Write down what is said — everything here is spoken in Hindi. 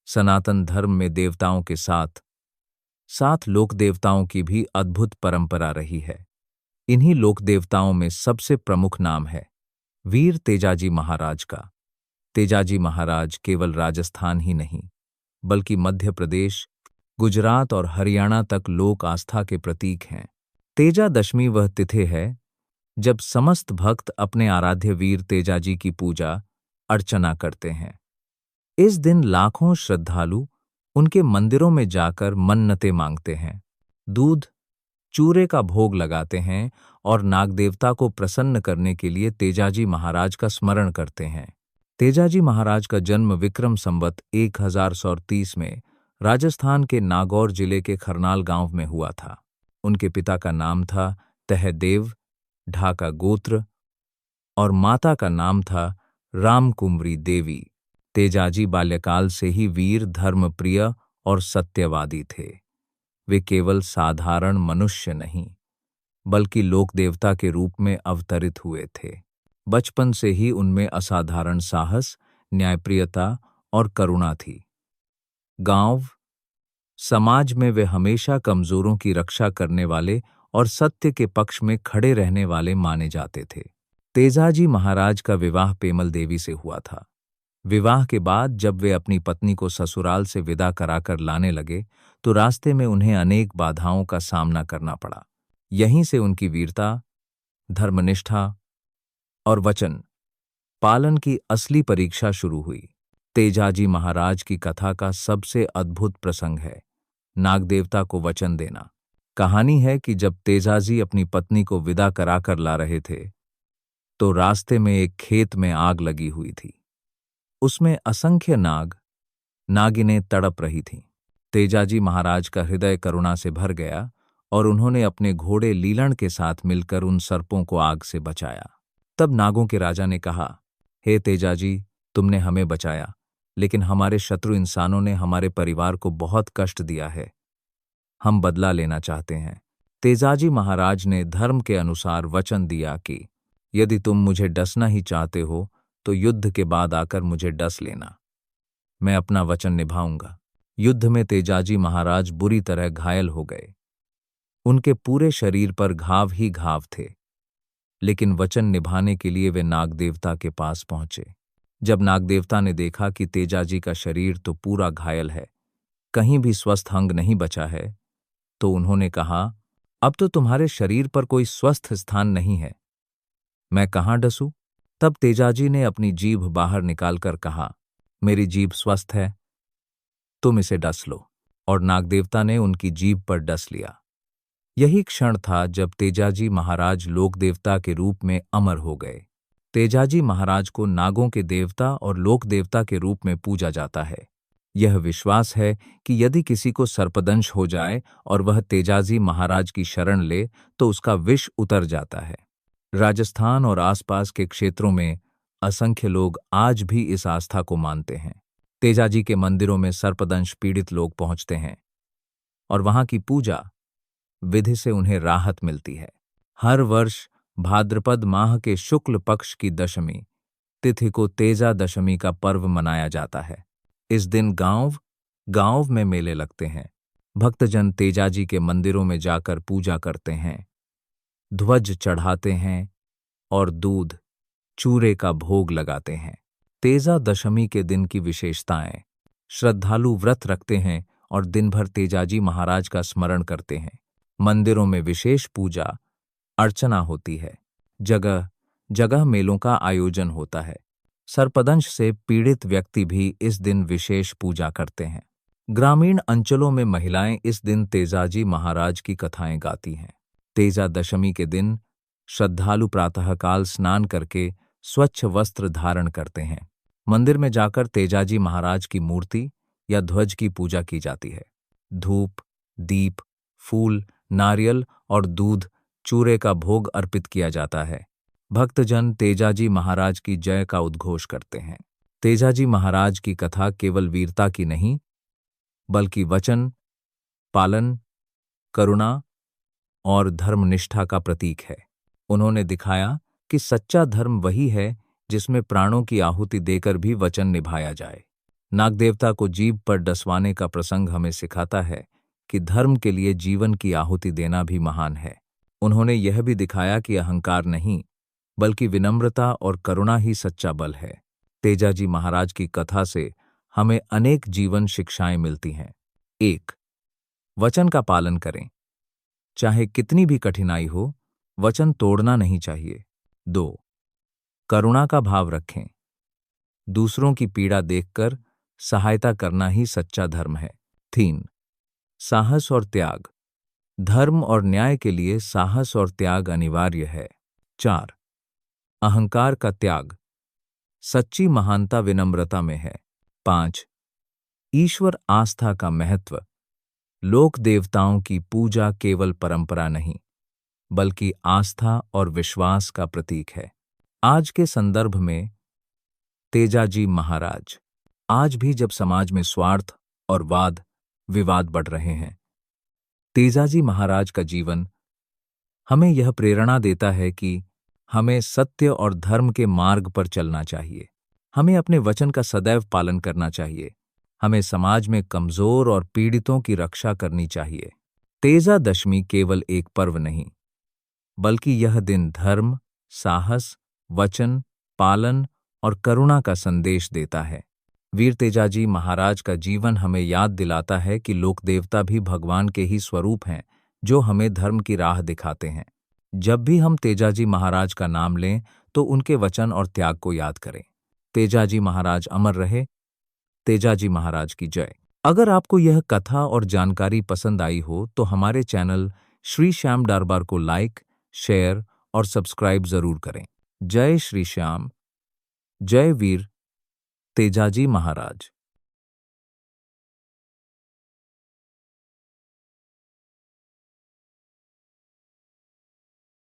सनातन धर्म में देवताओं के साथ साथ लोक देवताओं की भी अद्भुत परंपरा रही है। इन्हीं लोक देवताओं में सबसे प्रमुख नाम है वीर तेजाजी महाराज का। तेजाजी महाराज केवल राजस्थान ही नहीं बल्कि मध्य प्रदेश, गुजरात और हरियाणा तक लोक आस्था के प्रतीक हैं। तेजा दशमी वह तिथि है जब समस्त भक्त अपने आराध्य वीर तेजाजी की पूजा अर्चना करते हैं। इस दिन लाखों श्रद्धालु उनके मंदिरों में जाकर मन्नतें मांगते हैं, दूध चूरे का भोग लगाते हैं और नागदेवता को प्रसन्न करने के लिए तेजाजी महाराज का स्मरण करते हैं। तेजाजी महाराज का जन्म विक्रम संवत 1030 में राजस्थान के नागौर जिले के खरनाल गांव में हुआ था। उनके पिता का नाम था तहदेव, ढाका गोत्र, और माता का नाम था रामकुमरी देवी। तेजाजी बाल्यकाल से ही वीर, धर्मप्रिय और सत्यवादी थे। वे केवल साधारण मनुष्य नहीं बल्कि लोक देवता के रूप में अवतरित हुए थे। बचपन से ही उनमें असाधारण साहस, न्यायप्रियता और करुणा थी। गांव समाज में वे हमेशा कमजोरों की रक्षा करने वाले और सत्य के पक्ष में खड़े रहने वाले माने जाते थे। तेजाजी महाराज का विवाह पेमल देवी से हुआ था। विवाह के बाद जब वे अपनी पत्नी को ससुराल से विदा कराकर लाने लगे तो रास्ते में उन्हें अनेक बाधाओं का सामना करना पड़ा। यहीं से उनकी वीरता, धर्मनिष्ठा और वचन पालन की असली परीक्षा शुरू हुई। तेजाजी महाराज की कथा का सबसे अद्भुत प्रसंग है नागदेवता को वचन देना। कहानी है कि जब तेजाजी अपनी पत्नी को विदा कराकर ला रहे थे तो रास्ते में एक खेत में आग लगी हुई थी। उसमें असंख्य नागिनें तड़प रही थीं। तेजाजी महाराज का हृदय करुणा से भर गया और उन्होंने अपने घोड़े लीलण के साथ मिलकर उन सर्पों को आग से बचाया। तब नागों के राजा ने कहा, हे तेजाजी, तुमने हमें बचाया, लेकिन हमारे शत्रु इंसानों ने हमारे परिवार को बहुत कष्ट दिया है। हम बदला लेना चाहते हैं। तेजाजी महाराज ने धर्म के अनुसार वचन दिया कि यदि तुम मुझे डसना ही चाहते हो तो युद्ध के बाद आकर मुझे डस लेना, मैं अपना वचन निभाऊंगा। युद्ध में तेजाजी महाराज बुरी तरह घायल हो गए। उनके पूरे शरीर पर घाव ही घाव थे, लेकिन वचन निभाने के लिए वे नागदेवता के पास पहुंचे। जब नागदेवता ने देखा कि तेजाजी का शरीर तो पूरा घायल है, कहीं भी स्वस्थ अंग नहीं बचा है, तो उन्होंने कहा, अब तो तुम्हारे शरीर पर कोई स्वस्थ स्थान नहीं है, मैं कहाँ डसूं? तब तेजाजी ने अपनी जीभ बाहर निकालकर कहा, मेरी जीभ स्वस्थ है, तुम इसे डस लो। और नागदेवता ने उनकी जीभ पर डस लिया। यही क्षण था जब तेजाजी महाराज लोक देवता के रूप में अमर हो गए। तेजाजी महाराज को नागों के देवता और लोक देवता के रूप में पूजा जाता है। यह विश्वास है कि यदि किसी को सर्पदंश हो जाए और वह तेजाजी महाराज की शरण ले तो उसका विष उतर जाता है। राजस्थान और आसपास के क्षेत्रों में असंख्य लोग आज भी इस आस्था को मानते हैं। तेजाजी के मंदिरों में सर्पदंश पीड़ित लोग पहुंचते हैं और वहां की पूजा विधि से उन्हें राहत मिलती है। हर वर्ष भाद्रपद माह के शुक्ल पक्ष की दशमी तिथि को तेजा दशमी का पर्व मनाया जाता है। इस दिन गांव में मेले लगते हैं। भक्तजन तेजाजी के मंदिरों में जाकर पूजा करते हैं, ध्वज चढ़ाते हैं और दूध चूरे का भोग लगाते हैं। तेजा दशमी के दिन की विशेषताएं: श्रद्धालु व्रत रखते हैं और दिन भर तेजाजी महाराज का स्मरण करते हैं। मंदिरों में विशेष पूजा अर्चना होती है। जगह जगह मेलों का आयोजन होता है। सर्पदंश से पीड़ित व्यक्ति भी इस दिन विशेष पूजा करते हैं। ग्रामीण अंचलों में महिलाएं इस दिन तेजाजी महाराज की कथाएं गाती हैं। तेजा दशमी के दिन श्रद्धालु प्रातःकाल स्नान करके स्वच्छ वस्त्र धारण करते हैं। मंदिर में जाकर तेजाजी महाराज की मूर्ति या ध्वज की पूजा की जाती है। धूप, दीप, फूल, नारियल और दूध चूरे का भोग अर्पित किया जाता है। भक्तजन तेजाजी महाराज की जय का उद्घोष करते हैं। तेजाजी महाराज की कथा केवल वीरता की नहीं बल्कि वचन पालन, करुणा और धर्मनिष्ठा का प्रतीक है। उन्होंने दिखाया कि सच्चा धर्म वही है जिसमें प्राणों की आहुति देकर भी वचन निभाया जाए। नागदेवता को जीभ पर डसवाने का प्रसंग हमें सिखाता है कि धर्म के लिए जीवन की आहुति देना भी महान है। उन्होंने यह भी दिखाया कि अहंकार नहीं, बल्कि विनम्रता और करुणा ही सच्चा बल है। तेजाजी महाराज की कथा से हमें अनेक जीवन शिक्षाएं मिलती हैं। 1. वचन का पालन करें। चाहे कितनी भी कठिनाई हो, वचन तोड़ना नहीं चाहिए। 2. करुणा का भाव रखें। दूसरों की पीड़ा देखकर सहायता करना ही सच्चा धर्म है। 3. साहस और त्याग। धर्म और न्याय के लिए साहस और त्याग अनिवार्य है। 4. अहंकार का त्याग। सच्ची महानता विनम्रता में है। 5. ईश्वर आस्था का महत्व। लोक देवताओं की पूजा केवल परंपरा नहीं, बल्कि आस्था और विश्वास का प्रतीक है। आज के संदर्भ में तेजाजी महाराज। आज भी जब समाज में स्वार्थ और वाद विवाद बढ़ रहे हैं, तेजाजी महाराज का जीवन हमें यह प्रेरणा देता है कि हमें सत्य और धर्म के मार्ग पर चलना चाहिए। हमें अपने वचन का सदैव पालन करना चाहिए। हमें समाज में कमजोर और पीड़ितों की रक्षा करनी चाहिए। तेजा दशमी केवल एक पर्व नहीं, बल्कि यह दिन धर्म, साहस, वचन पालन और करुणा का संदेश देता है। वीर तेजाजी महाराज का जीवन हमें याद दिलाता है कि लोक देवता भी भगवान के ही स्वरूप हैं, जो हमें धर्म की राह दिखाते हैं। जब भी हम तेजाजी महाराज का नाम लें, तो उनके वचन और त्याग को याद करें। तेजाजी महाराज अमर रहे। तेजाजी महाराज की जय। अगर आपको यह कथा और जानकारी पसंद आई हो, तो हमारे चैनल श्री श्याम दरबार को लाइक, शेयर और सब्सक्राइब जरूर करें। जय श्री श्याम। जय वीर तेजाजी महाराज।